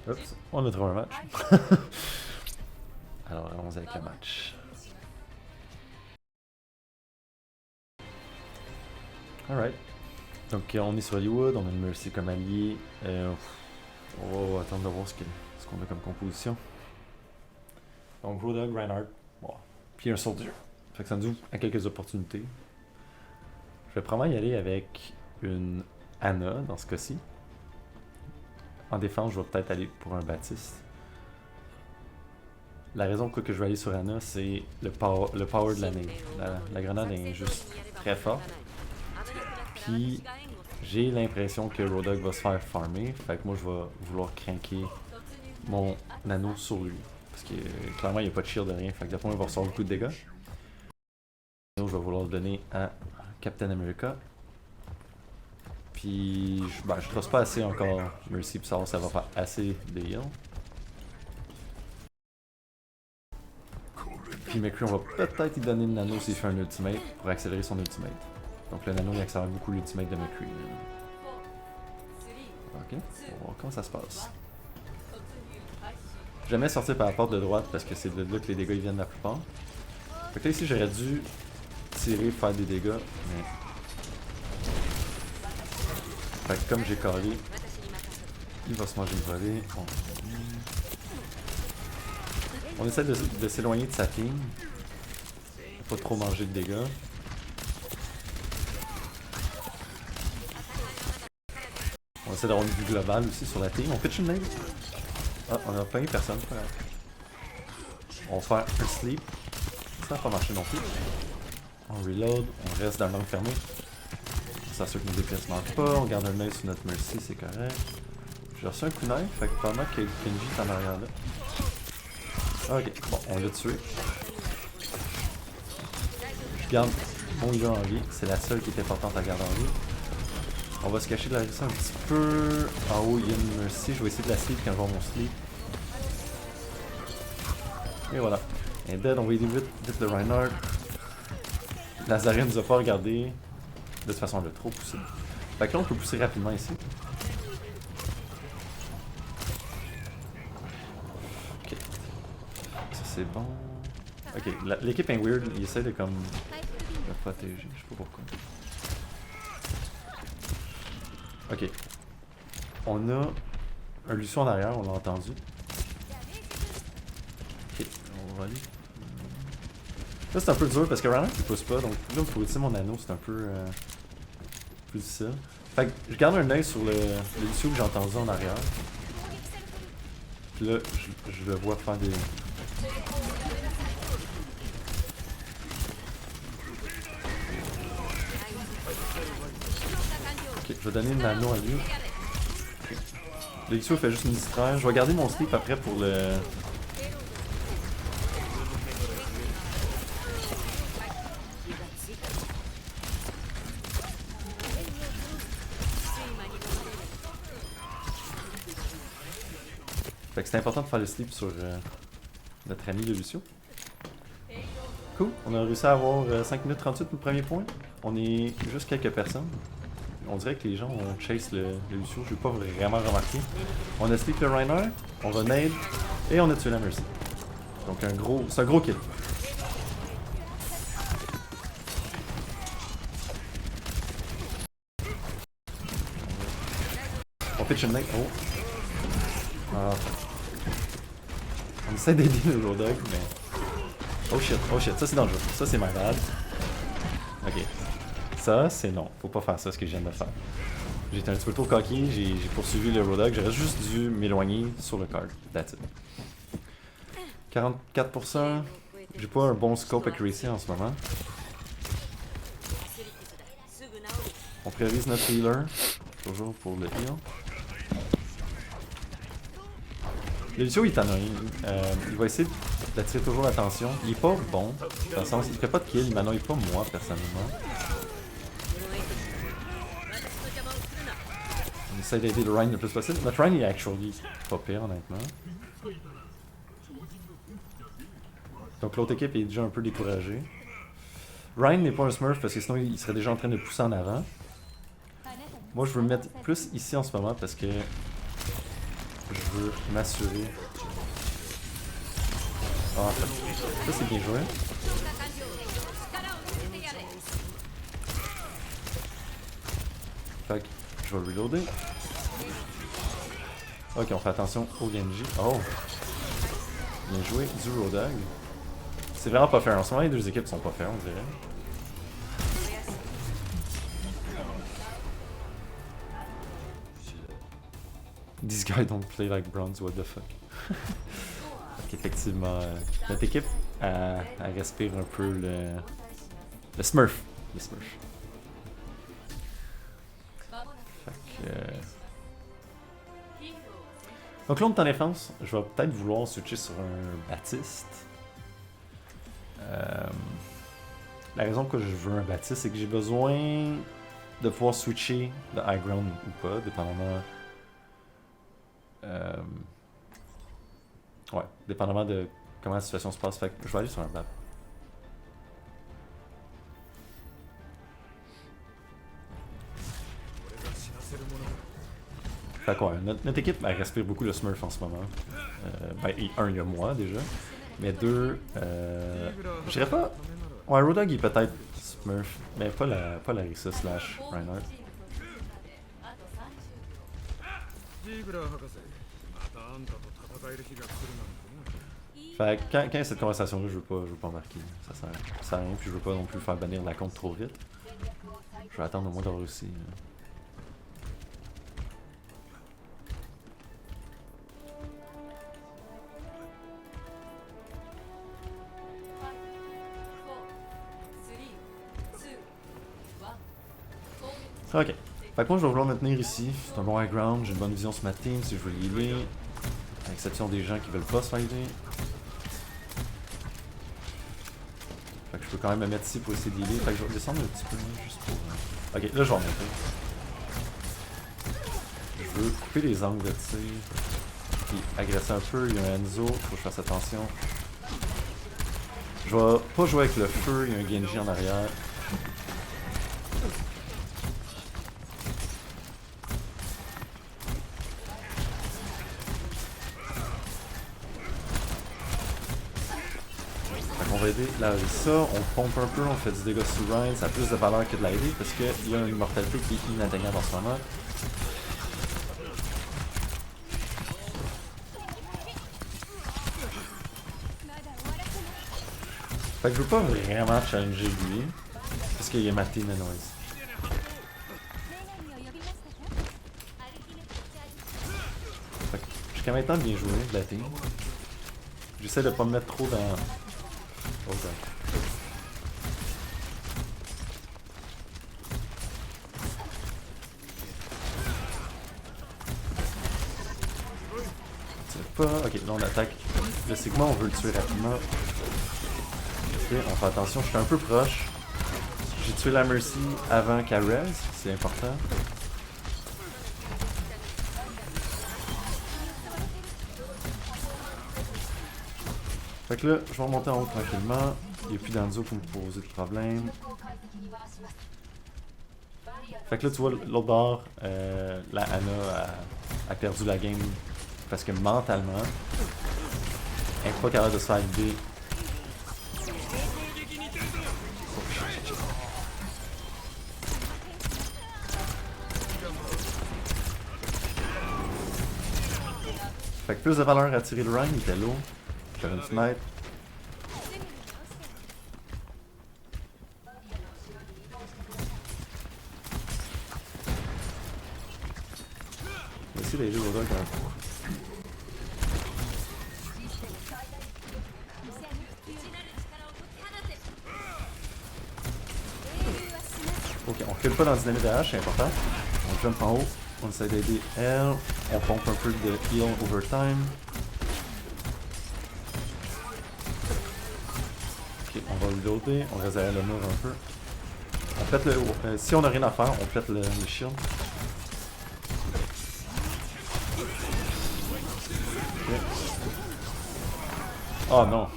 Oups, on a trouvé un match. Alors, allons avec le match. Alright. Donc, on est sur Hollywood, on a une Mercy comme allié. On va attendre de voir ce qu'on a comme composition. Donc, Roadhog, Reinhardt, bon. Puis un Soldier. Fait que ça nous ouvre à quelques opportunités. Je vais probablement y aller avec une Anna dans ce cas-ci. En défense, je vais peut-être aller pour un Baptiste. La raison pourquoi je vais aller sur Anna, c'est le power de la nade. La grenade est juste très forte. Puis j'ai l'impression que Roadhog va se faire farmer. Fait que moi je vais vouloir craquer mon nano sur lui. Parce que clairement il n'y a pas de shield de rien. Fait que d'après moi il va recevoir beaucoup de dégâts. Je vais vouloir le donner à Captain America. Puis je trosse pas assez encore Mercy pour savoir si ça va faire assez de heal. Puis McCree, on va peut-être lui donner le nano s'il fait un ultimate pour accélérer son ultimate. Donc le nano il accélère beaucoup l'ultimate de McCree. Ok, on va voir comment ça se passe. Jamais sortir par la porte de droite parce que c'est de là que les dégâts ils viennent la plupart. Fait que là ici j'aurais dû tirer, faire des dégâts, mais... Fait que comme j'ai calé, il va se manger une volée. On essaie de s'éloigner de sa team. Pas trop manger de dégâts. On essaie d'avoir une vue globale aussi sur la team. On pitch une nade. Ah, on a pas eu personne. On va faire un sleep. Ça n'a pas marché non plus. On reload, on reste dans le langue fermée. On s'assure que nos DPS ne manquent pas. On garde un œil sur notre Mercy, c'est correct. J'ai reçu un coup d'œil, fait que pendant que Kenji est en arrière là. Ok, bon, on l'a tué. Je garde mon healer en vie, c'est la seule qui est importante à garder en vie. On va se cacher de la résistance un petit peu. En haut, il y a une Mercy, je vais essayer de la sleep quand je vais mon sleep. Et voilà. Elle est dead, on va aider vite le Reinhardt. Lazarine nous a pas regardé. De toute façon, on l'a trop poussé. Fait que là, on peut pousser rapidement ici. Ok. Ça, c'est bon. Ok, l'équipe est weird. Il essaie de comme... le protéger. Je sais pas pourquoi. Ok. On a un Lucio en arrière, on l'a entendu. Ok, on va aller. Là, c'est un peu dur parce que Reinhardt il pousse pas. Donc là, pour utiliser mon anneau, c'est un peu plus difficile. Fait que je garde un œil sur le Lucio que j'ai entendu en arrière. Puis là, je le vois faire des... Ok, je vais donner une nano à lui. Okay. Le Lucio fait juste une distraire. Je vais garder mon sleep après pour le... Fait que c'est important de faire le sleep sur notre ami le Lucio. Cool, on a réussi à avoir 5 minutes 38 pour le premier point. On est juste quelques personnes. On dirait que les gens ont chase le Lucio, je n'ai pas vraiment remarqué. On a sleep le Reinhardt, on va nade, et on a tué la Mercy. Donc c'est un gros kill. On pitch une nade, oh. Ah. On essaie d'aider le Roadhog, mais... oh shit, ça c'est dangereux, ça c'est my bad. Ok. Ça, c'est non. Faut pas faire ça, ce que je viens de faire. J'étais un petit peu trop coquille, j'ai poursuivi le Roadhog, j'aurais juste dû m'éloigner sur le card. That's it. 44%. J'ai pas un bon scope accuracy en ce moment. On priorise notre healer. Toujours pour le heal. Le Lucio il est annoying. Il va essayer d'attirer toujours l'attention. Il est pas bon. Dans le sens, il fait pas de kill, il m'annoie pas moi personnellement. On essaie d'aider le Ryan le plus possible. Notre Ryan est actually pas pire honnêtement. Donc l'autre équipe est déjà un peu découragée. Ryan n'est pas un smurf parce que sinon il serait déjà en train de pousser en avant. Moi je veux me mettre plus ici en ce moment parce que je veux m'assurer. Ah, en fait, ça c'est bien joué. Fait que je vais reloader. Ok, on fait attention au Genji. Oh! Bien joué, du Roadhog. C'est vraiment pas fair. En ce moment, les deux équipes sont pas fair, on dirait. These guys don't play like bronze, what the fuck. Donc effectivement, notre équipe, elle respire un peu le Smurf. Le Smurf. Fait que... Donc là, on est en défense. Je vais peut-être vouloir switcher sur un Baptiste. La raison que je veux un Baptiste, c'est que j'ai besoin de pouvoir switcher de high ground ou pas, dépendamment... ouais, dépendamment de comment la situation se passe. Fait que je vais aller sur un Bap. Fait que ouais, notre équipe elle respire beaucoup le Smurf en ce moment. Ben, un, il y a moi déjà. Mais deux, je dirais pas. Ouais, Roadhog il est peut-être Smurf, mais pas Larissa slash Reinhardt. Fait que quand il y a cette conversation-là, je veux pas embarquer. Ça sert à rien, puis je veux pas non plus faire bannir la compte trop vite. Je vais attendre au moins d'avoir réussi. Ok. Fait que moi je vais vouloir me tenir ici. C'est un bon high ground, j'ai une bonne vision sur ma team si je veux l'healer. À l'exception des gens qui veulent pas se fighter. Fait que je peux quand même me mettre ici pour essayer de l'healer. Fait que je vais descendre un petit peu juste pour... Ok, là je vais remonter. Je veux couper les angles de tir. Puis agresser un peu. Il y a un Enzo, faut que je fasse attention. Je vais pas jouer avec le feu, il y a un Genji en arrière. On va aider Larissa, on pompe un peu, on fait du dégât sur Ryan, ça a plus de valeur que de l'aider parce qu'il y a une immortalité qui est inatteignable en ce moment. Fait que je veux pas vraiment challenger lui, parce qu'il y a ma team de noise. Fait que jusqu'à maintenant bien joué de la team. J'essaie de pas me mettre trop dans... Oh god. C'est pas... Ok, là on attaque. Le Sigma, on veut le tuer rapidement. Ok, on fait attention, je suis un peu proche. J'ai tué la Mercy avant qu'elle res, c'est important. Fait que là, je vais remonter en haut tranquillement. Il n'y a plus d'Anzo pour me poser de problème. Fait que là, tu vois, l'autre bord, la Anna a perdu la game parce que mentalement, elle n'est pas capable de se faire aider. Fait que plus de valeur à tirer le Ryan, il était lourd. J'avais une fenêtre. On va essayer d'aider Roadhog quand même. Ok, on recule pas dans le dynamique de hache, c'est important. On jump en haut, on essaie d'aider elle. On pompe un peu de heal overtime. Ok, on va reloader, on réserve le mur un peu. On pète le... si on n'a rien à faire, on pète le shield. Okay. Oh non!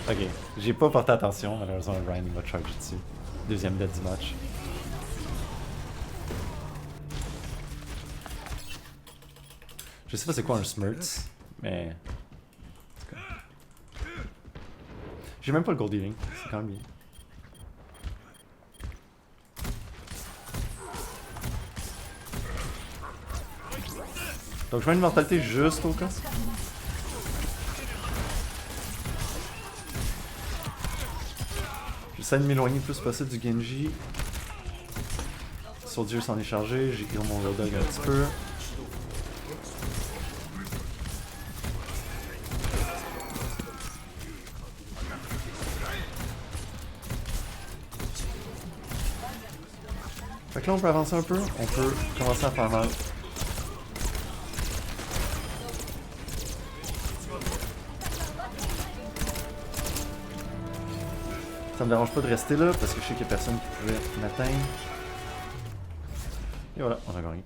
Ok, j'ai pas porté attention, malheureusement Ryan il m'a chargé dessus. Deuxième dead du match. Je sais pas c'est quoi un Smurts, mais... J'ai même pas le Gold Healing, c'est quand même bien. Donc je mets une mortalité juste au cas. J'essaie de m'éloigner le plus possible du Genji. Soldier s'en est chargé, j'ai heal mon Road Dog un petit peu. Fait que là on peut avancer un peu, on peut commencer à faire mal. Ça me dérange pas de rester là parce que je sais qu'il y a personne qui pouvait m'atteindre. Et voilà, on a gagné.